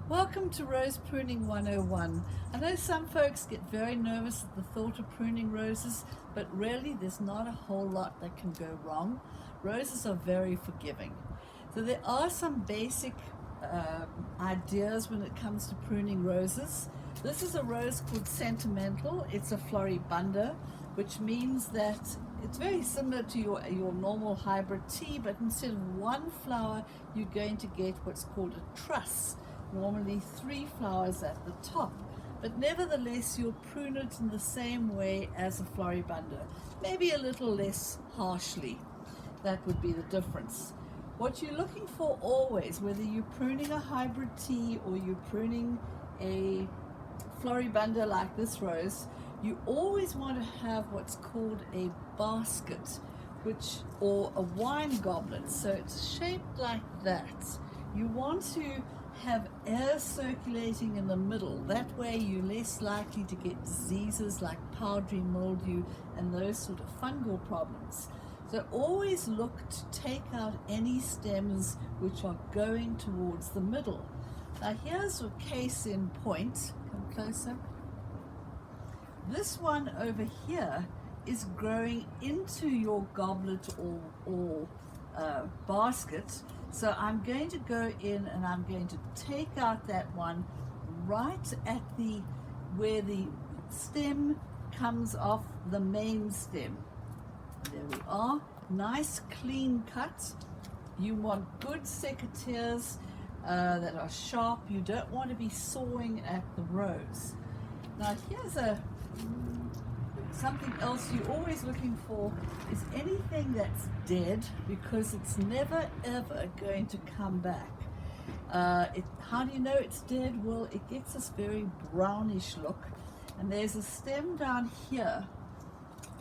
Welcome to Rose Pruning 101. I know some folks get very nervous at the thought of pruning roses, but really there's not a whole lot that can go wrong. Roses are very forgiving. So there are some basic ideas when it comes to pruning roses. This is a rose called Scentimental. It's a Floribunda, which means that it's very similar to your normal hybrid tea, but instead of one flower, you're going to get what's called a truss. Normally 3 flowers at the top, but nevertheless you'll prune it in the same way as a Floribunda, maybe a little less harshly. That would be the difference. What you're looking for always, whether you're pruning a hybrid tea or you're pruning a Floribunda like this rose, you always want to have what's called a basket, or a wine goblet. So it's shaped like that. You want to have air circulating in the middle. That way you're less likely to get diseases like powdery mildew and those sort of fungal problems. So always look to take out any stems which are going towards the middle. Now here's a case in point. Come closer. This one over here is growing into your goblet or basket. So I'm going to go in and I'm going to take out that one right at where the stem comes off the main stem. There we are. Nice clean cut. You want good secateurs that are sharp. You don't want to be sawing at the rose. Now here's something else you're always looking for is anything that's dead, because it's never ever going to come back. How do you know it's dead? Well, it gets this very brownish look, and there's a stem down here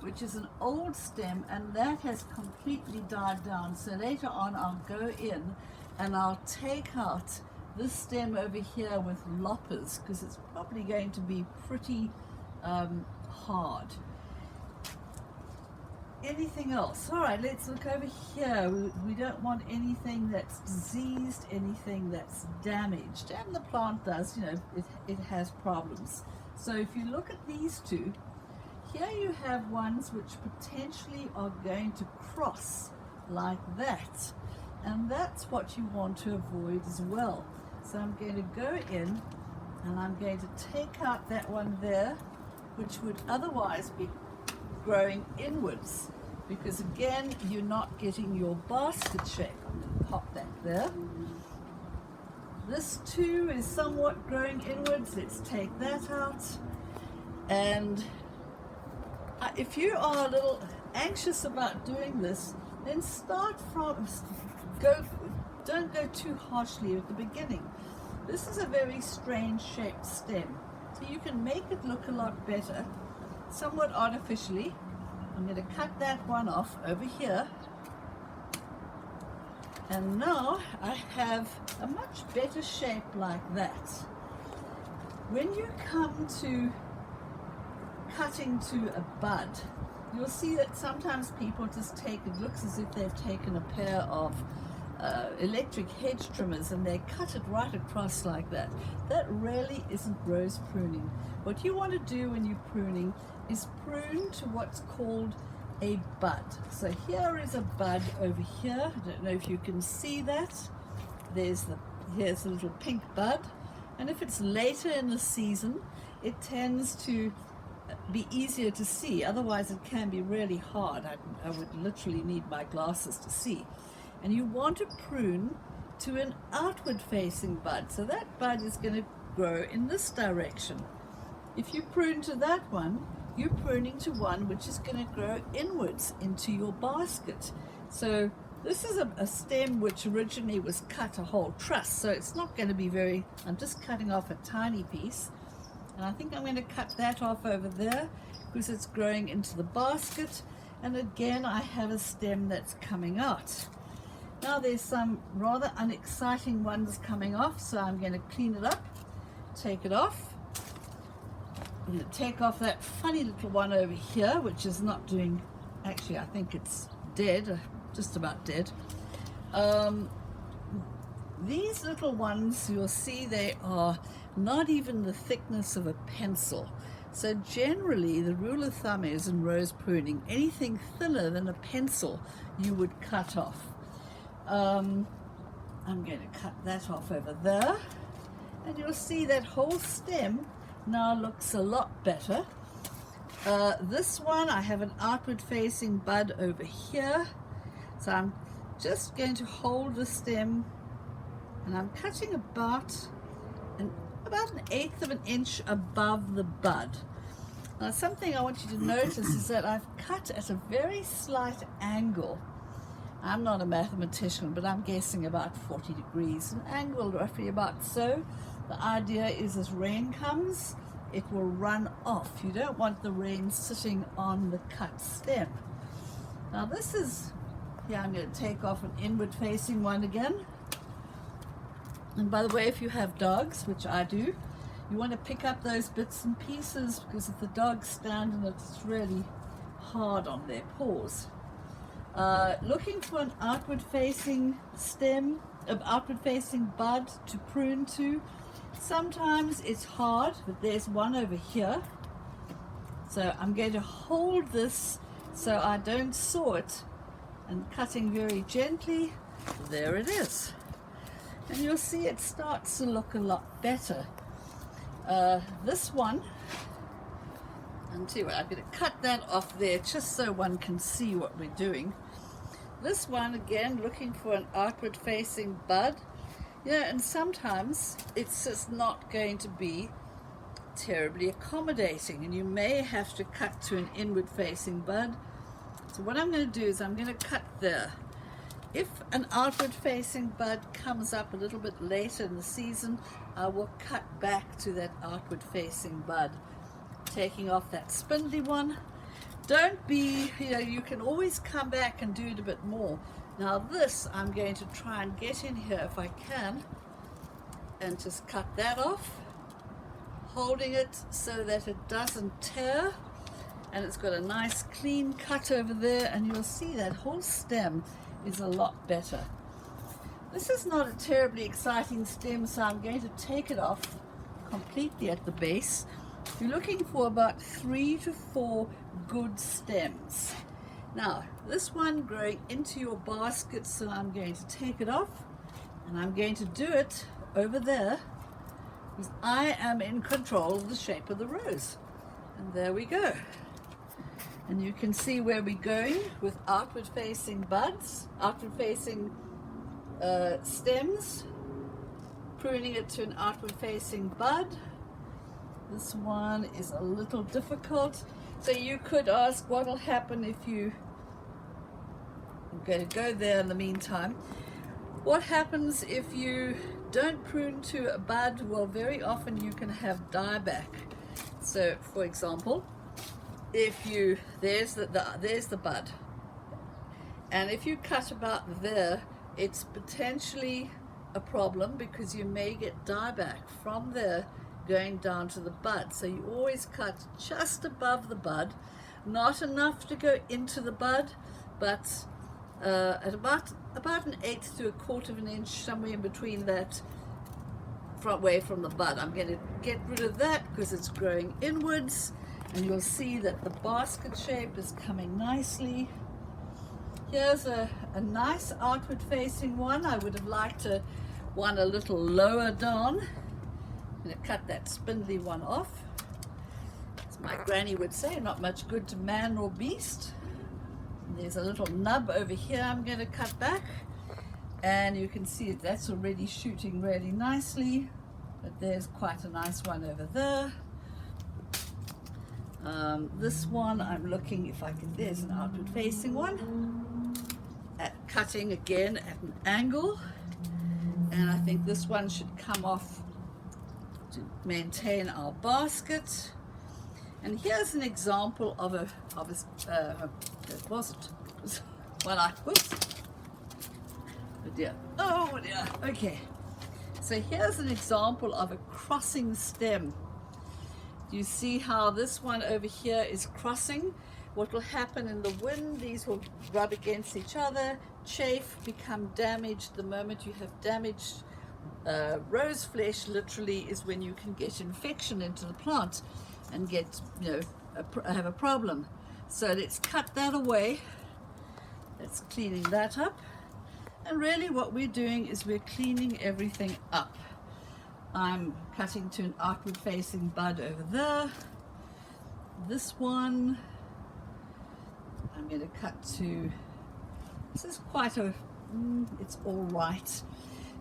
which is an old stem, and that has completely died down. So later on I'll go in and I'll take out this stem over here with loppers, because it's probably going to be pretty hard. Anything else? All right, let's look over here. We don't want anything that's diseased, anything that's damaged, and the plant does, it has problems. So if you look at these two, here you have ones which potentially are going to cross like that, and that's what you want to avoid as well. So I'm going to go in and I'm going to take out that one there, which would otherwise be growing inwards, because again you're not getting your basket shape. I'm going to pop that there. This too is somewhat growing inwards. Let's take that out. And if you are a little anxious about doing this, then don't go too harshly at the beginning. This is a very strange shaped stem, so you can make it look a lot better, somewhat artificially. I'm going to cut that one off over here, and now I have a much better shape like that. When you come to cutting to a bud, you'll see that sometimes people just it looks as if they've taken a pair of electric hedge trimmers and they cut it right across like that. That really isn't rose pruning. What you want to do when you're pruning is prune to what's called a bud. So here is a bud over here. I don't know if you can see that. Here's a little pink bud, and if it's later in the season, it tends to be easier to see. Otherwise it can be really hard. I would literally need my glasses to see. And you want to prune to an outward facing bud. So that bud is going to grow in this direction. If you prune to that one, you're pruning to one which is going to grow inwards into your basket. So this is a stem which originally was cut a whole truss, so it's not going to be I'm just cutting off a tiny piece. And I think I'm going to cut that off over there because it's growing into the basket. And again, I have a stem that's coming out. Now there's some rather unexciting ones coming off, so I'm going to clean it up, take it off. I'm going to take off that funny little one over here, which is not doing, actually I think it's dead, just about dead. These little ones, you'll see they are not even the thickness of a pencil. So generally, the rule of thumb is in rose pruning, anything thinner than a pencil you would cut off. I'm going to cut that off over there, and you'll see that whole stem now looks a lot better. This one, I have an outward facing bud over here, so I'm just going to hold the stem, and I'm cutting about an 1/8 of an inch above the bud. Now, something I want you to notice is that I've cut at a very slight angle. I'm not a mathematician, but I'm guessing about 40 degrees, an angle roughly about so. The idea is as rain comes, it will run off. You don't want the rain sitting on the cut stem. Now this is, here I'm going to take off an inward facing one again. And by the way, if you have dogs, which I do, you want to pick up those bits and pieces, because if the dogs stand in it, it's really hard on their paws. Looking for an outward facing stem, an outward facing bud to prune to. Sometimes it's hard, but there's one over here. So I'm going to hold this so I don't saw it, and cutting very gently. There it is. And you'll see it starts to look a lot better. This one, and tell you what, I'm going to cut that off there just so one can see what we're doing. This one, again, looking for an outward facing bud. Yeah, and sometimes it's just not going to be terribly accommodating, and you may have to cut to an inward facing bud. So what I'm going to do is I'm going to cut there. If an outward facing bud comes up a little bit later in the season, I will cut back to that outward facing bud, taking off that spindly one. Don't be, you can always come back and do it a bit more. Now this, I'm going to try and get in here if I can, and just cut that off, holding it so that it doesn't tear, and it's got a nice clean cut over there, and you'll see that whole stem is a lot better. This is not a terribly exciting stem, so I'm going to take it off completely at the base. You're looking for about 3 to 4 good stems. Now, this one growing into your basket, so I'm going to take it off, and I'm going to do it over there, because I am in control of the shape of the rose. And there we go. And you can see where we're going with outward facing buds, outward facing stems, pruning it to an outward facing bud. This one is a little difficult. So you could ask what will happen if you, I'm going to go there in the meantime. What happens if you don't prune to a bud? Well, very often you can have dieback. So for example, if you, there's the bud, and if you cut about there, it's potentially a problem, because you may get dieback from there going down to the bud. So you always cut just above the bud, not enough to go into the bud, but at about 1/8 to 1/4 of an inch, somewhere in between that, away from the bud. I'm going to get rid of that because it's growing inwards, and you'll see that the basket shape is coming nicely. Here's a nice outward facing one. I would have liked one a little lower down. I'm going to cut that spindly one off. As my granny would say, not much good to man or beast. And there's a little nub over here I'm going to cut back, and you can see that's already shooting really nicely, but there's quite a nice one over there. This one I'm looking if I can, there's an outward facing one, cutting again at an angle, and I think this one should come off to maintain our basket. And here's an example of a it wasn't when I whoops, oh dear, okay, so here's an example of a crossing stem. Do you see how this one over here is crossing? What will happen in the wind, these will rub against each other, chafe, become damaged. The moment you have damaged rose flesh literally is when you can get infection into the plant and get, have a problem. So let's cut that away. That's cleaning that up. And really what we're doing is we're cleaning everything up. I'm cutting to an outward facing bud over there. This one, I'm going to cut to, this is quite a, it's all right.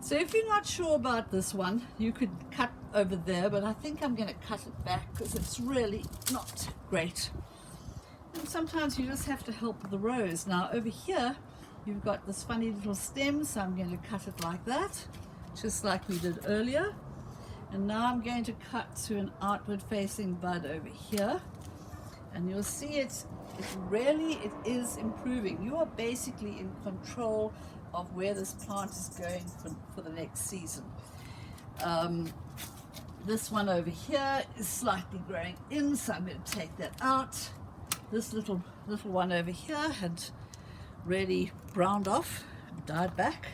So if you're not sure about this one, you could cut over there, but I think I'm going to cut it back because it's really not great. And sometimes you just have to help the rose. Now over here, you've got this funny little stem, so I'm going to cut it like that, just like we did earlier. And now I'm going to cut to an outward facing bud over here. And you'll see it is improving. You are basically in control of where this plant is going for the next season. This one over here is slightly growing in, so I'm going to take that out. This little one over here had really browned off, died back.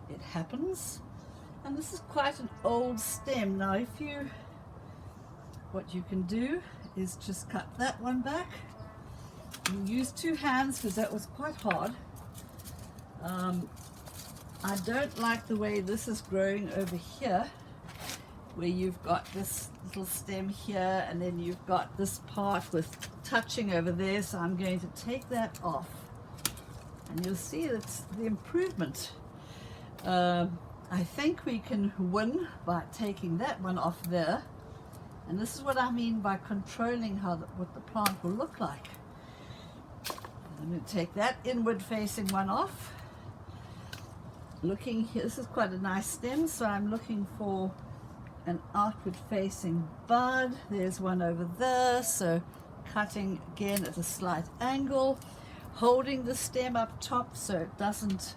It happens. And this is quite an old stem. Now what you can do is just cut that one back. You use 2 hands because that was quite hard. I don't like the way this is growing over here, where you've got this little stem here and then you've got this part with touching over there, so I'm going to take that off. And you'll see that's the improvement. I think we can win by taking that one off there. And this is what I mean by controlling what the plant will look like. I'm going to take that inward facing one off. Looking here, this is quite a nice stem, so I'm looking for an outward facing bud. There's one over there, so cutting again at a slight angle, holding the stem up top so it doesn't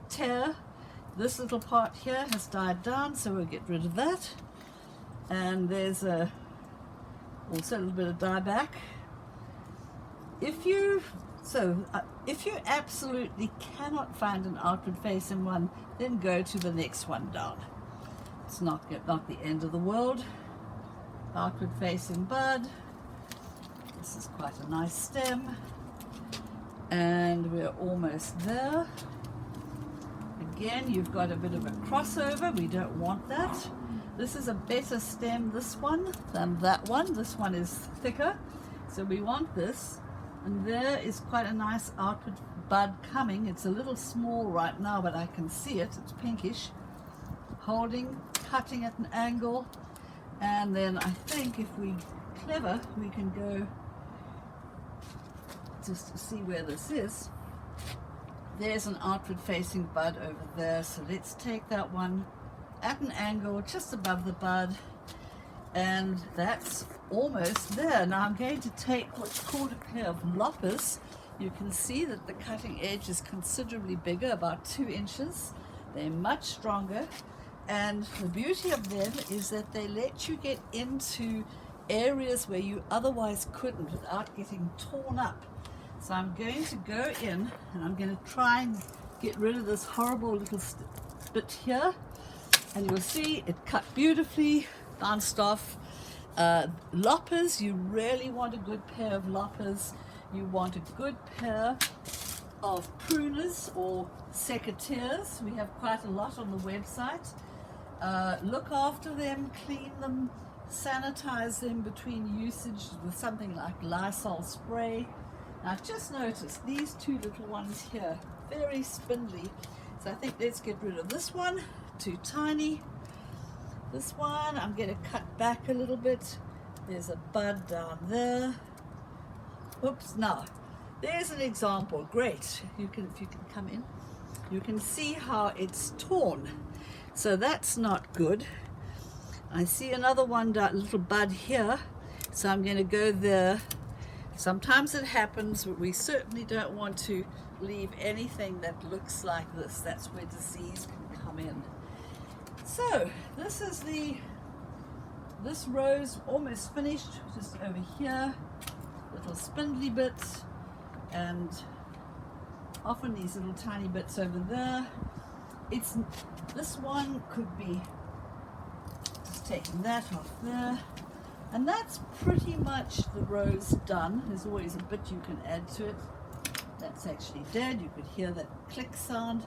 tear. This little part here has died down, so we'll get rid of that. And there's also a little bit of dieback. If you absolutely cannot find an outward facing one, then go to the next one down. It's not the end of the world. Outward facing bud. This is quite a nice stem. And we're almost there. Again, you've got a bit of a crossover. We don't want that. This is a better stem, this one, than that one. This one is thicker, so we want this. And there is quite a nice outward bud coming. It's a little small right now, but I can see it. It's pinkish. Holding, cutting at an angle. And then I think if we're clever, we can go just to see where this is. There's an outward facing bud over there, so let's take that one at an angle just above the bud, and that's almost there. Now I'm going to take what's called a pair of loppers. You can see that the cutting edge is considerably bigger, about 2 inches. They're much stronger, and the beauty of them is that they let you get into areas where you otherwise couldn't without getting torn up. So I'm going to go in and I'm going to try and get rid of this horrible little bit here, and you'll see it cut beautifully, bounced off. Loppers, you really want a good pair of loppers. You want a good pair of pruners or secateurs. We have quite a lot on the website. Look after them, clean them, sanitize them between usage with something like Lysol spray. Now I've just noticed these 2 little ones here, very spindly. So I think let's get rid of this one, too tiny. This one, I'm going to cut back a little bit. There's a bud down there. Oops, now, there's an example. Great. If you can come in, you can see how it's torn. So that's not good. I see another one, little bud here. So I'm going to go there. Sometimes it happens, but we certainly don't want to leave anything that looks like this. That's where disease can come in. So this is this rose almost finished, just over here, little spindly bits, and often these little tiny bits over there. This one could be just taking that off there. And that's pretty much the rose done. There's always a bit you can add to it. That's actually dead. You could hear that click sound.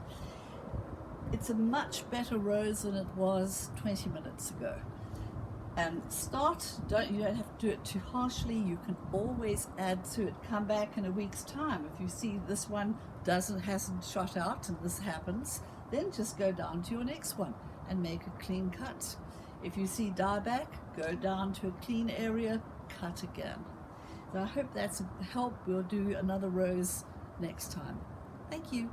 It's a much better rose than it was 20 minutes ago. And you don't have to do it too harshly. You can always add to it. Come back in a week's time. If you see this one hasn't shot out and this happens, then just go down to your next one and make a clean cut. If you see dieback, go down to a clean area, cut again. So I hope that's a help. We'll do another rose next time. Thank you.